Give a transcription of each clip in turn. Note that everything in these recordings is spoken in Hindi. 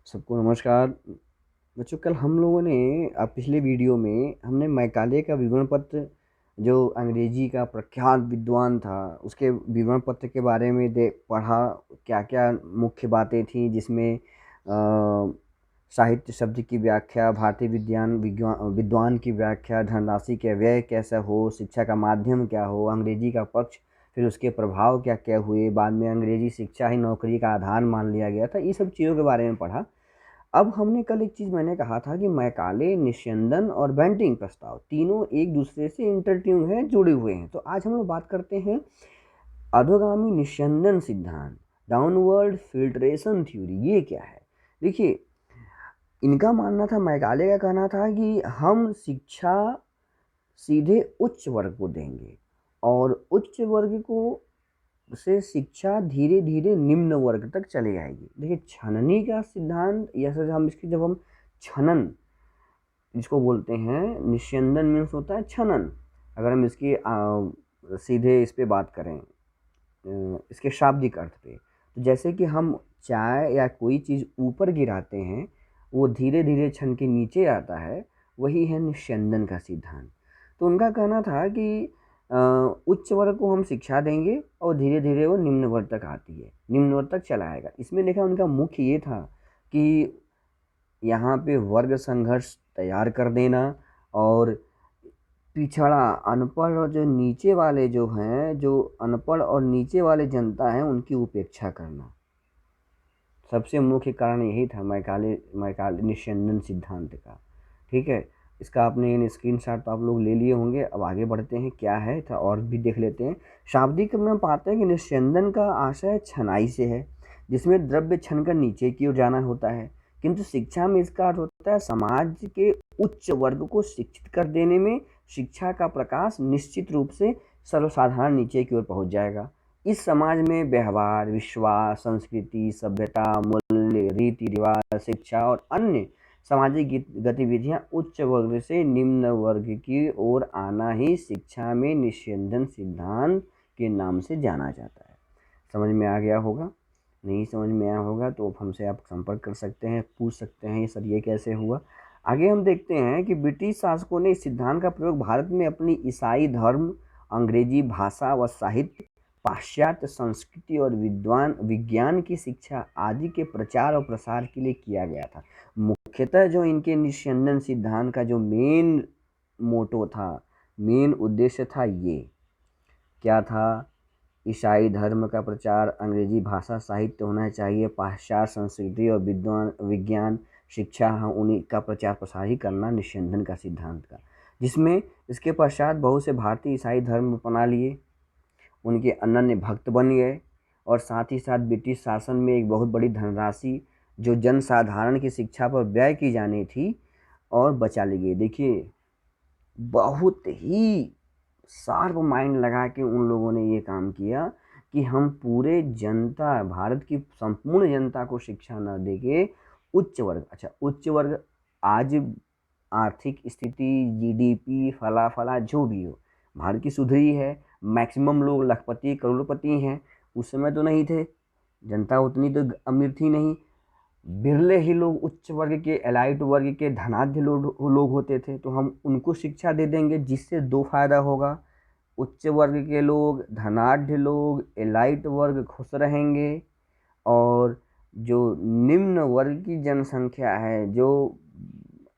सबको नमस्कार। बच्चों, कल हम लोगों ने पिछले वीडियो में हमने मैकाले का विवरण पत्र, जो अंग्रेजी का प्रख्यात विद्वान था, उसके विवरण पत्र के बारे में पढ़ा। क्या क्या मुख्य बातें थी जिसमें साहित्य शब्द की व्याख्या, भारतीय विद्वान की व्याख्या, धनराशि के व्यय कैसा हो, शिक्षा का माध्यम क्या हो, अंग्रेजी का पक्ष, फिर उसके प्रभाव क्या क्या हुए, बाद में अंग्रेजी शिक्षा ही नौकरी का आधार मान लिया गया था। ये सब चीज़ों के बारे में पढ़ा। अब हमने कल एक चीज़ मैंने कहा था कि मैकाले, निस्यंदन और बेंटिंग प्रस्ताव तीनों एक दूसरे से इंटरट्यून हैं, जुड़े हुए हैं। तो आज हम लोग बात करते हैं अधोगामी निस्यंदन सिद्धांत, डाउनवर्ड फिल्ट्रेशन थ्योरी। ये क्या है? देखिए, इनका मानना था, मैकाले का कहना था कि हम शिक्षा सीधे उच्च वर्ग को देंगे और उच्च वर्ग को से शिक्षा धीरे धीरे निम्न वर्ग तक चली जाएगी। देखिए, छननी का सिद्धांत, या फिर हम इसकी जब हम छनन जिसको बोलते हैं, निस्यंदन मीन्स होता है छनन। अगर हम इसकी सीधे इस पे बात करें, इसके शाब्दिक अर्थ पे, तो जैसे कि हम चाय या कोई चीज़ ऊपर गिराते हैं, वो धीरे धीरे छन के नीचे आता है, वही है निस्यंदन का सिद्धांत। तो उनका कहना था कि उच्च वर्ग को हम शिक्षा देंगे और धीरे धीरे वो निम्न वर्ग तक आती है, निम्न वर्ग तक चला आएगा। इसमें देखा उनका मुख्य ये था कि यहाँ पे वर्ग संघर्ष तैयार कर देना और पिछड़ा, अनपढ़ और जो नीचे वाले जो हैं, जो अनपढ़ और नीचे वाले जनता हैं, उनकी उपेक्षा करना। सबसे मुख्य कारण यही था मैकाले निस्यंदन सिद्धांत का। ठीक है, इसका आपने स्क्रीनशॉट तो आप लोग ले लिए होंगे। अब आगे बढ़ते हैं, क्या है था और भी देख लेते हैं। शाब्दिक में हम पाते हैं कि निस्यंदन का आशय छनाई से है, जिसमें द्रव्य छन कर नीचे की ओर जाना होता है, किंतु शिक्षा में इसका अर्थ होता है समाज के उच्च वर्ग को शिक्षित कर देने में शिक्षा का प्रकाश निश्चित रूप से सर्वसाधारण नीचे की ओर पहुंच जाएगा। इस समाज में व्यवहार, विश्वास, संस्कृति, सभ्यता, मूल्य, रीति रिवाज, शिक्षा और अन्य सामाजिक गतिविधियां उच्च वर्ग से निम्न वर्ग की ओर आना ही शिक्षा में निस्यंदन सिद्धांत के नाम से जाना जाता है। समझ में आ गया होगा? नहीं समझ में आया होगा तो हमसे आप संपर्क कर सकते हैं, पूछ सकते हैं, ये सर ये कैसे हुआ। आगे हम देखते हैं कि ब्रिटिश शासकों ने इस सिद्धांत का प्रयोग भारत में अपनी ईसाई धर्म, अंग्रेजी भाषा व साहित्य, पाश्चात्य संस्कृति और विज्ञान की शिक्षा आदि के प्रचार और प्रसार के लिए किया गया था। मुख्यतः जो इनके निस्यंदन सिद्धांत का जो मेन मोटो था, मेन उद्देश्य था, ये क्या था? ईसाई धर्म का प्रचार, अंग्रेजी भाषा साहित्य होना चाहिए, पाश्चात्य संस्कृति और विज्ञान शिक्षा, हाँ, उन्हीं का प्रचार प्रसार ही करना निस्यंदन का सिद्धांत का। जिसमें इसके पश्चात बहुत से भारतीय ईसाई धर्म अपना लिए, उनके अनन्य भक्त बन गए, और साथ ही साथ ब्रिटिश शासन में एक बहुत बड़ी धनराशि जो जनसाधारण की शिक्षा पर व्यय की जानी थी और बचा ली गई। देखिए, बहुत ही शार्प माइंड लगा के उन लोगों ने ये काम किया कि हम पूरे जनता, भारत की संपूर्ण जनता को शिक्षा न देके उच्च वर्ग, अच्छा उच्च वर्ग आज आर्थिक स्थिति, जीडीपी, फला फला जो भी हो, भारत की सुधरी है, मैक्सिमम लोग लखपति करोड़पति हैं। उस समय तो नहीं थे, जनता उतनी तो अमीर थी नहीं, बिरले ही लोग उच्च वर्ग के, एलाइट वर्ग के धनाढ्य लोग होते थे। तो हम उनको शिक्षा दे देंगे, जिससे दो फायदा होगा, उच्च वर्ग के लोग, धनाढ्य लोग, एलाइट वर्ग खुश रहेंगे, और जो निम्न वर्ग की जनसंख्या है, जो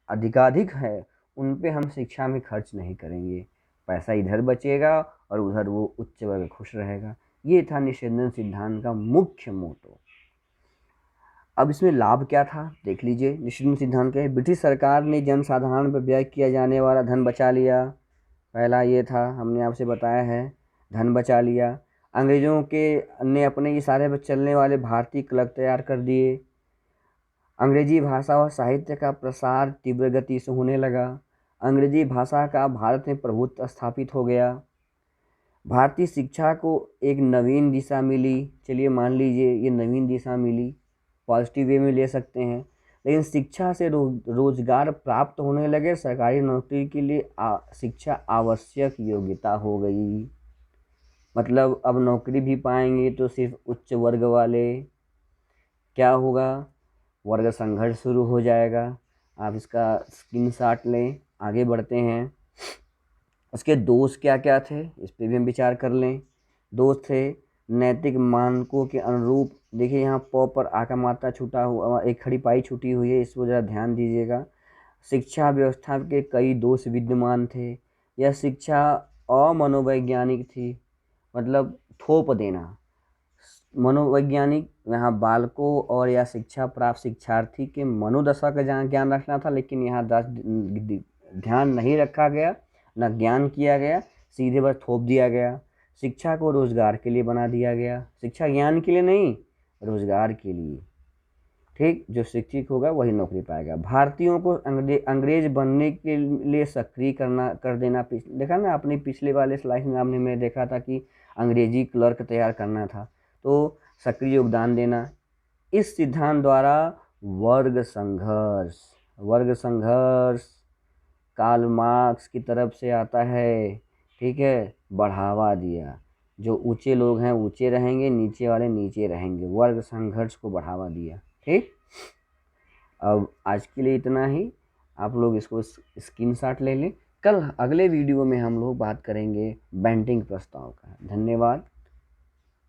अधिकाधिक है, उन पे हम शिक्षा में खर्च नहीं करेंगे, पैसा इधर बचेगा और उधर वो उच्च वर्ग खुश रहेगा। ये था निस्यंदन सिद्धांत का मुख्य मोटो। अब इसमें लाभ क्या था देख लीजिए। निस्यंदन सिद्धांत के, ब्रिटिश सरकार ने जनसाधारण पर व्यय किया जाने वाला धन बचा लिया। पहला ये था, हमने आपसे बताया है, धन बचा लिया। अंग्रेजों के ने अपने इशारे पर चलने वाले भारतीय क्लब तैयार कर दिए। अंग्रेजी भाषा और साहित्य का प्रसार तीव्र गति से होने लगा। अंग्रेजी भाषा का भारत में प्रभुत्व स्थापित हो गया। भारतीय शिक्षा को एक नवीन दिशा मिली। चलिए मान लीजिए ये नवीन दिशा मिली, पॉजिटिव वे में ले सकते हैं। लेकिन शिक्षा से रोजगार प्राप्त होने लगे, सरकारी नौकरी के लिए शिक्षा आवश्यक योग्यता हो गई। मतलब अब नौकरी भी पाएंगे तो सिर्फ उच्च वर्ग वाले। क्या होगा? वर्ग संघर्ष शुरू हो जाएगा। आप इसका स्क्रीनशॉट लें, आगे बढ़ते हैं। उसके दोष क्या क्या थे, इस पर भी हम विचार कर लें। दोष थे नैतिक मानकों के अनुरूप। देखिए यहाँ प पर आका मात्रा छूटा हुआ, एक खड़ी पाई छूटी हुई है, इसको ज़रा ध्यान दीजिएगा। शिक्षा व्यवस्था के कई दोष विद्यमान थे। यह शिक्षा अमनोवैज्ञानिक थी, मतलब थोप देना। मनोवैज्ञानिक यहाँ बालकों और या शिक्षा प्राप्त शिक्षार्थी के मनोदशा का ज्ञान रखना था, लेकिन यहाँ ध्यान नहीं रखा गया, न ज्ञान किया गया, सीधे बस थोप दिया गया। शिक्षा को रोजगार के लिए बना दिया गया, शिक्षा ज्ञान के लिए नहीं, रोजगार के लिए। ठीक, जो शिक्षित होगा वही नौकरी पाएगा। भारतीयों को अंग्रेज बनने के लिए सक्रिय कर देना। देखा ना आपने पिछले वाले स्लाइड में, आपने मैं देखा था कि अंग्रेजी क्लर्क तैयार करना था, तो सक्रिय योगदान देना। इस सिद्धांत द्वारा वर्ग संघर्ष कार्ल मार्क्स की तरफ से आता है, ठीक है, बढ़ावा दिया। जो ऊंचे लोग हैं ऊंचे रहेंगे, नीचे वाले नीचे रहेंगे, वर्ग संघर्ष को बढ़ावा दिया। ठीक, अब आज के लिए इतना ही। आप लोग इसको स्क्रीनशॉट ले लें। कल अगले वीडियो में हम लोग बात करेंगे बेंटिंग प्रस्ताव का। धन्यवाद।